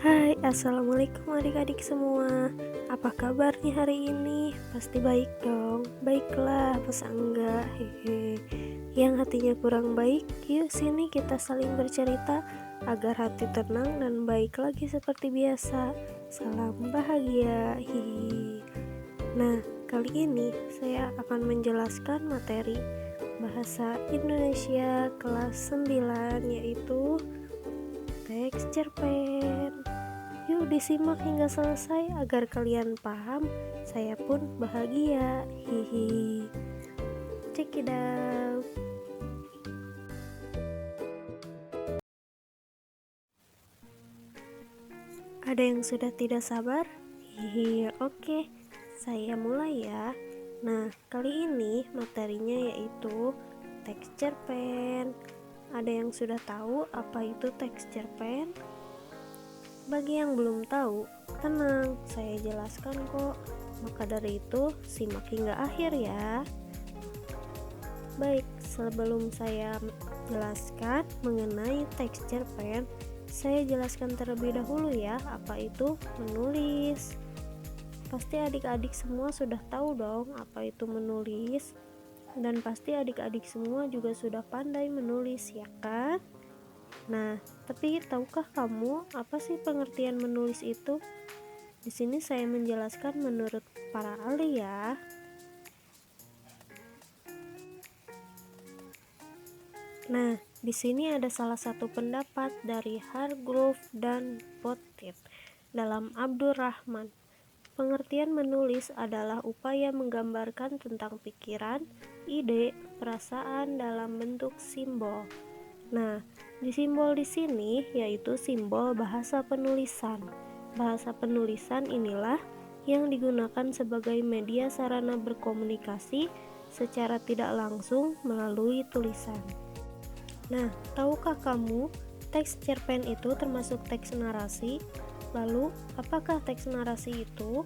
Hai, assalamualaikum adik-adik semua. Apa kabar nih hari ini? Pasti baik dong. Baiklah, masa enggak? Hehe. Yang hatinya kurang baik, yuk sini kita saling bercerita agar hati tenang dan baik lagi seperti biasa. Salam bahagia. Hihi. Nah, kali ini saya akan menjelaskan materi Bahasa Indonesia kelas 9, yaitu teks cerpen. Yuk disimak hingga selesai agar kalian paham, saya pun bahagia. Hihi. Check it out. Ada yang sudah tidak sabar? Hihi. Oke, saya mulai ya. Nah, kali ini materinya yaitu teks cerpen. Ada yang sudah tahu apa itu teks cerpen? Bagi yang belum tahu, tenang, saya jelaskan kok. Maka dari itu, simak hingga akhir ya. Baik, sebelum saya jelaskan mengenai teks cerpen, saya jelaskan terlebih dahulu ya, apa itu menulis. Pasti adik-adik semua sudah tahu dong apa itu menulis. Dan pasti adik-adik semua juga sudah pandai menulis, ya kan? Nah, tapi tahukah kamu apa sih pengertian menulis itu? Di sini saya menjelaskan menurut para ahli ya. Nah, di sini ada salah satu pendapat dari Hargrove dan Bottit dalam Abdurrahman. Pengertian menulis adalah upaya menggambarkan tentang pikiran, ide, perasaan dalam bentuk simbol. Nah, di simbol di sini yaitu simbol bahasa penulisan. Bahasa penulisan inilah yang digunakan sebagai media sarana berkomunikasi secara tidak langsung melalui tulisan. Nah, tahukah kamu teks cerpen itu termasuk teks narasi? Lalu, apakah teks narasi itu?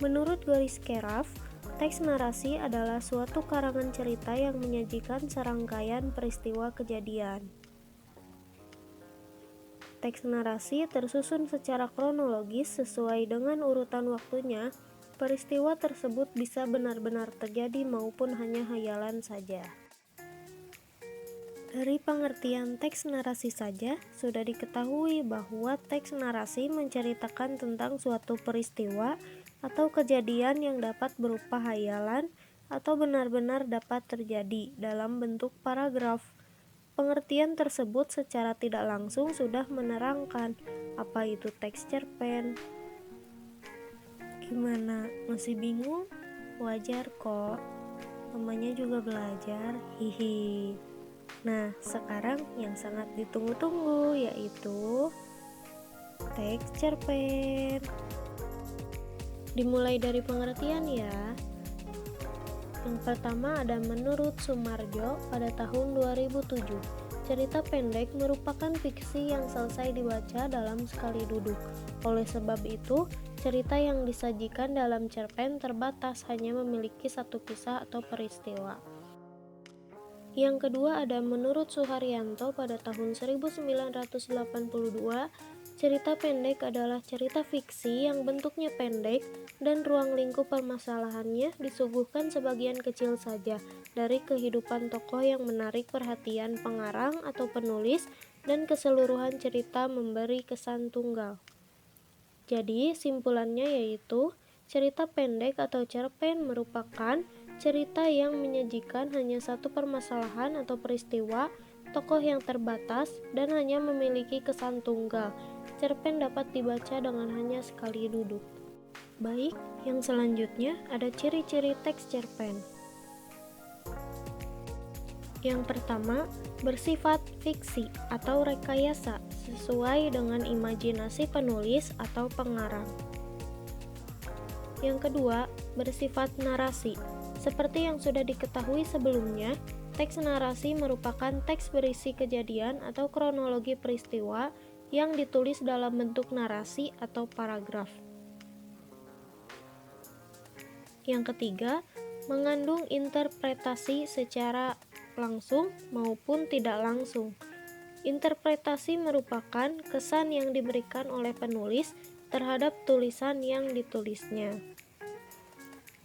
Menurut Goris Keraf, teks narasi adalah suatu karangan cerita yang menyajikan serangkaian peristiwa kejadian. Teks narasi tersusun secara kronologis sesuai dengan urutan waktunya. Peristiwa tersebut bisa benar-benar terjadi maupun hanya hayalan saja. Dari pengertian teks narasi saja, sudah diketahui bahwa teks narasi menceritakan tentang suatu peristiwa atau kejadian yang dapat berupa hayalan atau benar-benar dapat terjadi dalam bentuk paragraf. Pengertian tersebut secara tidak langsung sudah menerangkan apa itu teks cerpen. Gimana? Masih bingung? Wajar kok. Namanya juga belajar. Hihi. Nah, sekarang yang sangat ditunggu-tunggu yaitu teks cerpen. Dimulai dari pengertian ya. Yang pertama ada menurut Sumarjo pada tahun 2007. Cerita pendek merupakan fiksi yang selesai dibaca dalam sekali duduk. Oleh sebab itu, cerita yang disajikan dalam cerpen terbatas, hanya memiliki satu kisah atau peristiwa. Yang kedua ada menurut Suharyanto pada tahun 1982, cerita pendek adalah cerita fiksi yang bentuknya pendek dan ruang lingkup permasalahannya disuguhkan sebagian kecil saja dari kehidupan tokoh yang menarik perhatian pengarang atau penulis, dan keseluruhan cerita memberi kesan tunggal. Jadi simpulannya yaitu cerita pendek atau cerpen merupakan cerita yang menyajikan hanya satu permasalahan atau peristiwa, tokoh yang terbatas, dan hanya memiliki kesan tunggal. Cerpen dapat dibaca dengan hanya sekali duduk. Baik, yang selanjutnya ada ciri-ciri teks cerpen. Yang pertama, bersifat fiksi atau rekayasa sesuai dengan imajinasi penulis atau pengarang. Yang kedua, bersifat narasi. Seperti yang sudah diketahui sebelumnya, teks narasi merupakan teks berisi kejadian atau kronologi peristiwa yang ditulis dalam bentuk narasi atau paragraf. Yang ketiga, mengandung interpretasi secara langsung maupun tidak langsung. Interpretasi merupakan kesan yang diberikan oleh penulis terhadap tulisan yang ditulisnya.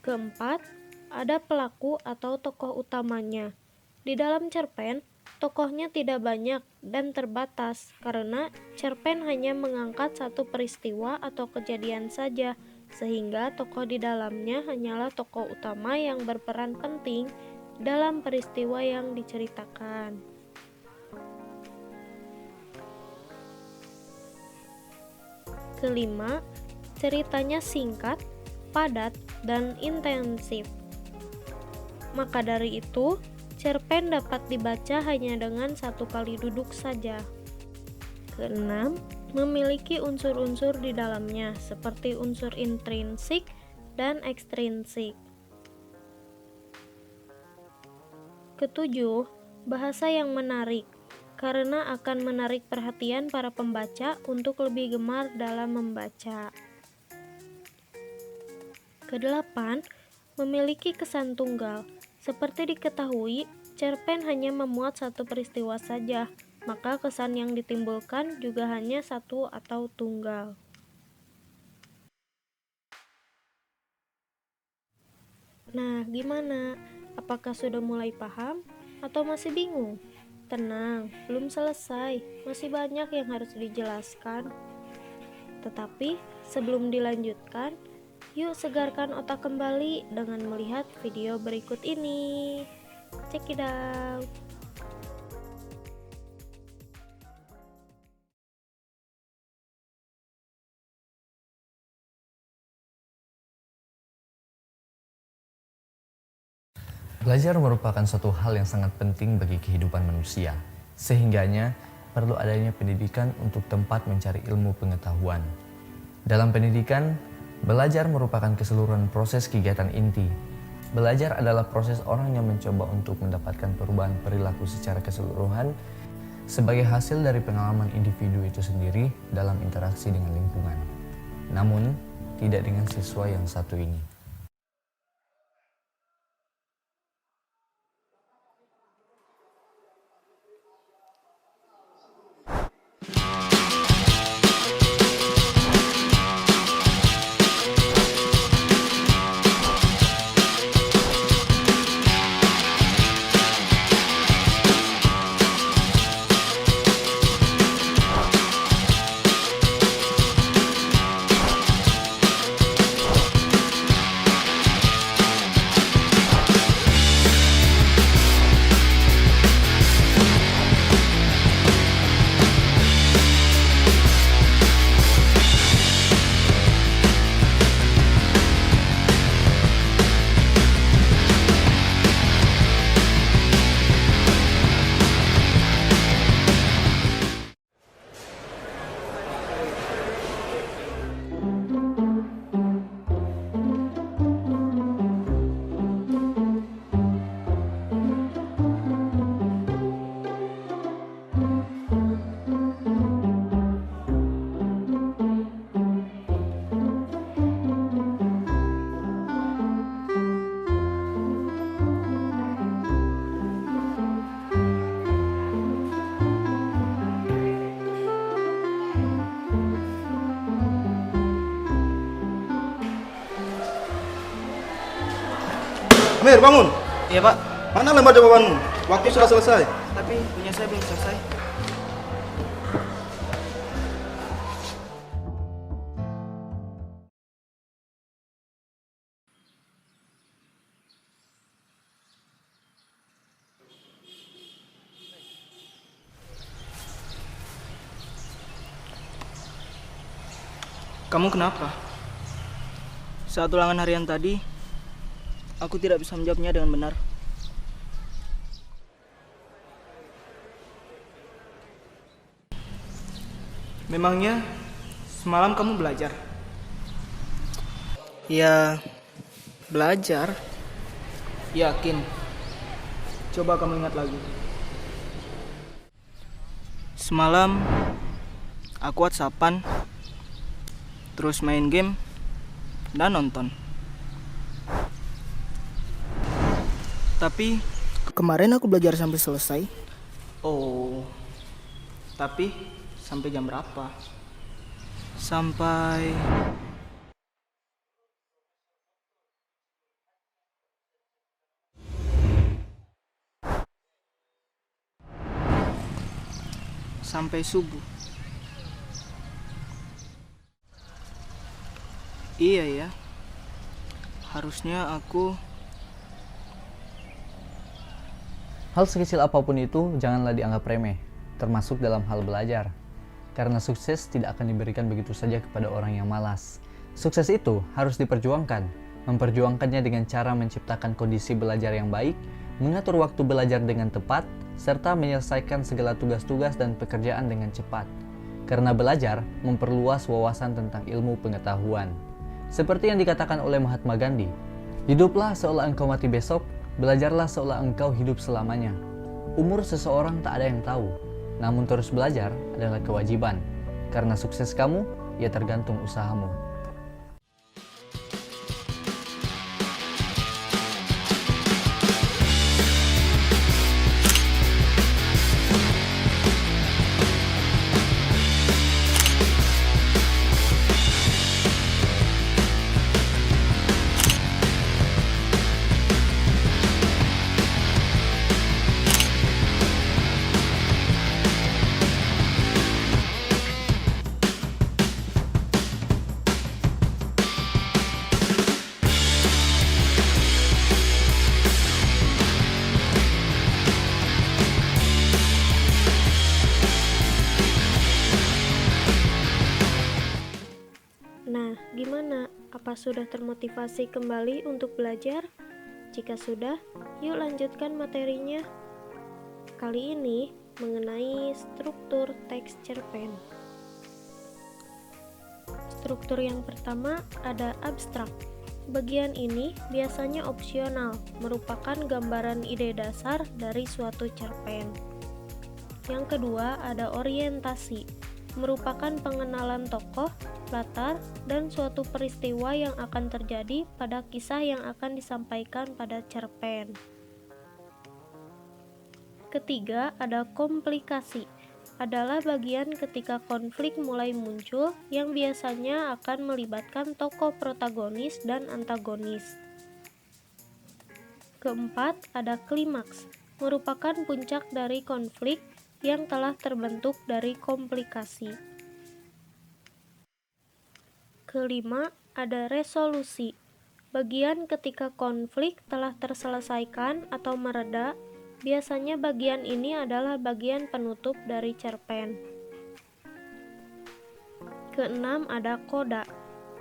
Keempat, ada pelaku atau tokoh utamanya. Di dalam cerpen, tokohnya tidak banyak dan terbatas karena cerpen hanya mengangkat satu peristiwa atau kejadian saja, sehingga tokoh di dalamnya hanyalah tokoh utama yang berperan penting dalam peristiwa yang diceritakan. Kelima, ceritanya singkat, padat, dan intensif. Maka dari itu, cerpen dapat dibaca hanya dengan satu kali duduk saja. Keenam, memiliki unsur-unsur di dalamnya seperti unsur intrinsik dan ekstrinsik. Ketujuh, bahasa yang menarik karena akan menarik perhatian para pembaca untuk lebih gemar dalam membaca. Kedelapan, memiliki kesan tunggal. Seperti diketahui, cerpen hanya memuat satu peristiwa saja, maka kesan yang ditimbulkan juga hanya satu atau tunggal. Nah, gimana? Apakah sudah mulai paham atau masih bingung? Tenang, belum selesai, masih banyak yang harus dijelaskan. Tetapi sebelum dilanjutkan, yuk segarkan otak kembali dengan melihat video berikut ini. Check it out. Belajar merupakan suatu hal yang sangat penting bagi kehidupan manusia, sehingganya perlu adanya pendidikan untuk tempat mencari ilmu pengetahuan. Dalam pendidikan, belajar merupakan keseluruhan proses kegiatan inti. Belajar adalah proses orang yang mencoba untuk mendapatkan perubahan perilaku secara keseluruhan sebagai hasil dari pengalaman individu itu sendiri dalam interaksi dengan lingkungan. Namun, tidak dengan siswa yang satu ini. Amir, bangun. Iya, Pak. Mana lembar jawabanmu? Waktu sudah selesai. Tapi punya saya belum selesai. Kamu kenapa? Saat ulangan harian tadi, aku tidak bisa menjawabnya dengan benar. Memangnya semalam kamu belajar? Ya, belajar. Yakin? Coba kamu ingat lagi. Semalam aku WhatsAppan, terus main game dan nonton. Tapi kemarin aku belajar sampai selesai. Oh, Tapi sampai jam berapa? Sampai subuh. Iya ya. Harusnya aku Hal sekecil apapun itu janganlah dianggap remeh, termasuk dalam hal belajar. Karena sukses tidak akan diberikan begitu saja kepada orang yang malas. Sukses itu harus diperjuangkan. Memperjuangkannya dengan cara menciptakan kondisi belajar yang baik, mengatur waktu belajar dengan tepat, serta menyelesaikan segala tugas-tugas dan pekerjaan dengan cepat. Karena belajar memperluas wawasan tentang ilmu pengetahuan. Seperti yang dikatakan oleh Mahatma Gandhi, hiduplah seolah engkau mati besok, belajarlah seolah engkau hidup selamanya. Umur seseorang tak ada yang tahu, namun terus belajar adalah kewajiban. Karena sukses kamu, ya tergantung usahamu. Nah, gimana? Apa sudah termotivasi kembali untuk belajar? Jika sudah, yuk lanjutkan materinya. Kali ini mengenai struktur teks cerpen. Struktur yang pertama ada abstrak. Bagian ini biasanya opsional, merupakan gambaran ide dasar dari suatu cerpen. Yang kedua ada orientasi, merupakan pengenalan tokoh, latar, dan suatu peristiwa yang akan terjadi pada kisah yang akan disampaikan pada cerpen. Ketiga, ada komplikasi, adalah bagian ketika konflik mulai muncul yang biasanya akan melibatkan tokoh protagonis dan antagonis. Keempat, ada klimaks, merupakan puncak dari konflik yang telah terbentuk dari komplikasi. Kelima, ada resolusi, bagian ketika konflik telah terselesaikan atau mereda. Biasanya bagian ini adalah bagian penutup dari cerpen. Keenam, ada koda,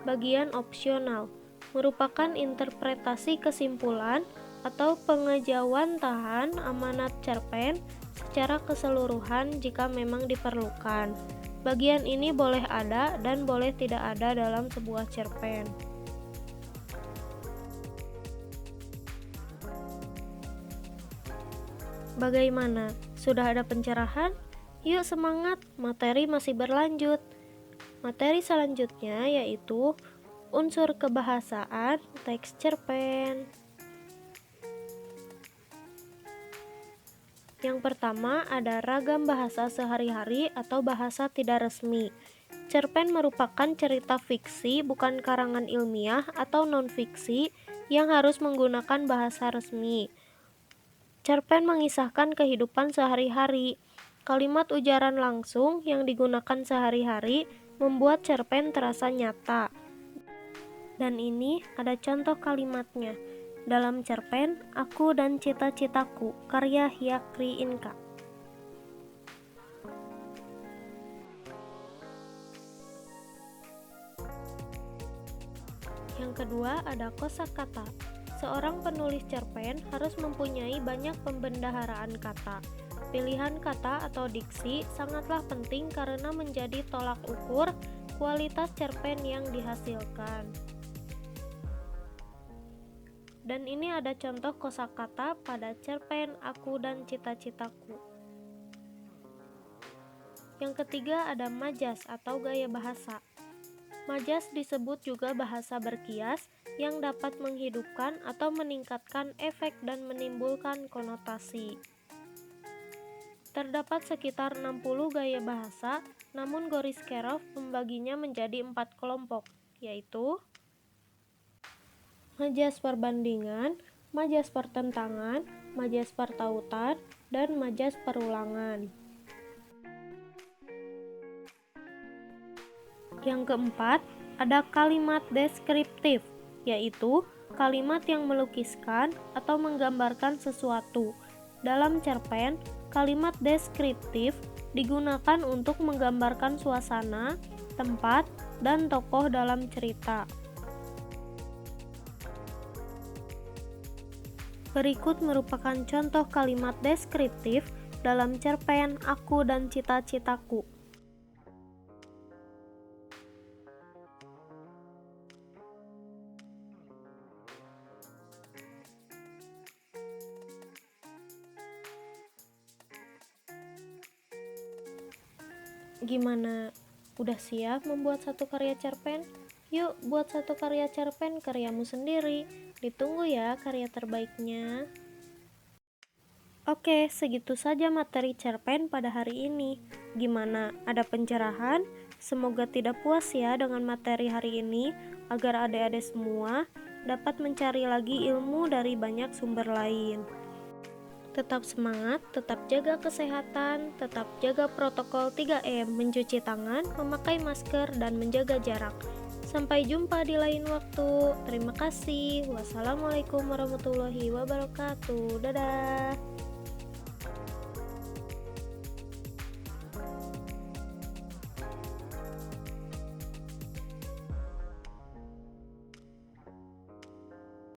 bagian opsional, merupakan interpretasi kesimpulan atau pengejauhan tahan amanat cerpen secara keseluruhan jika memang diperlukan. Bagian ini boleh ada dan boleh tidak ada dalam sebuah cerpen. Bagaimana? Sudah ada pencerahan? Yuk semangat, materi masih berlanjut. Materi selanjutnya yaitu unsur kebahasaan teks cerpen. Yang pertama ada ragam bahasa sehari-hari atau bahasa tidak resmi. Cerpen merupakan cerita fiksi bukan karangan ilmiah atau non-fiksi yang harus menggunakan bahasa resmi. Cerpen mengisahkan kehidupan sehari-hari. Kalimat ujaran langsung yang digunakan sehari-hari membuat cerpen terasa nyata. Dan ini ada contoh kalimatnya. Dalam cerpen Aku dan Cita-Citaku, karya Hyakri Inka. Yang kedua ada kosakata. Seorang penulis cerpen harus mempunyai banyak pembendaharaan kata. Pilihan kata atau diksi sangatlah penting karena menjadi tolak ukur kualitas cerpen yang dihasilkan. Dan ini ada contoh kosakata pada cerpen Aku dan Cita-Citaku. Yang ketiga ada majas atau gaya bahasa. Majas disebut juga bahasa berkias yang dapat menghidupkan atau meningkatkan efek dan menimbulkan konotasi. Terdapat sekitar 60 gaya bahasa, namun Goriskerov membaginya menjadi 4 kelompok, yaitu majas perbandingan, majas pertentangan, majas pertautan, dan majas perulangan. Yang keempat, ada kalimat deskriptif, yaitu kalimat yang melukiskan atau menggambarkan sesuatu. Dalam cerpen, kalimat deskriptif digunakan untuk menggambarkan suasana, tempat, dan tokoh dalam cerita. Berikut merupakan contoh kalimat deskriptif dalam cerpen Aku dan Cita-citaku. Gimana? Udah siap membuat satu karya cerpen? Yuk buat satu karya cerpen karyamu sendiri. Ditunggu ya karya terbaiknya. Oke, segitu saja materi cerpen pada hari ini. Gimana? Ada pencerahan? Semoga tidak puas ya dengan materi hari ini, agar adik-adik semua dapat mencari lagi ilmu dari banyak sumber lain. Tetap semangat, tetap jaga kesehatan, tetap jaga protokol 3M, mencuci tangan, memakai masker, dan menjaga jarak. Sampai jumpa di lain waktu. Terima kasih. Wassalamualaikum warahmatullahi wabarakatuh. Dadah.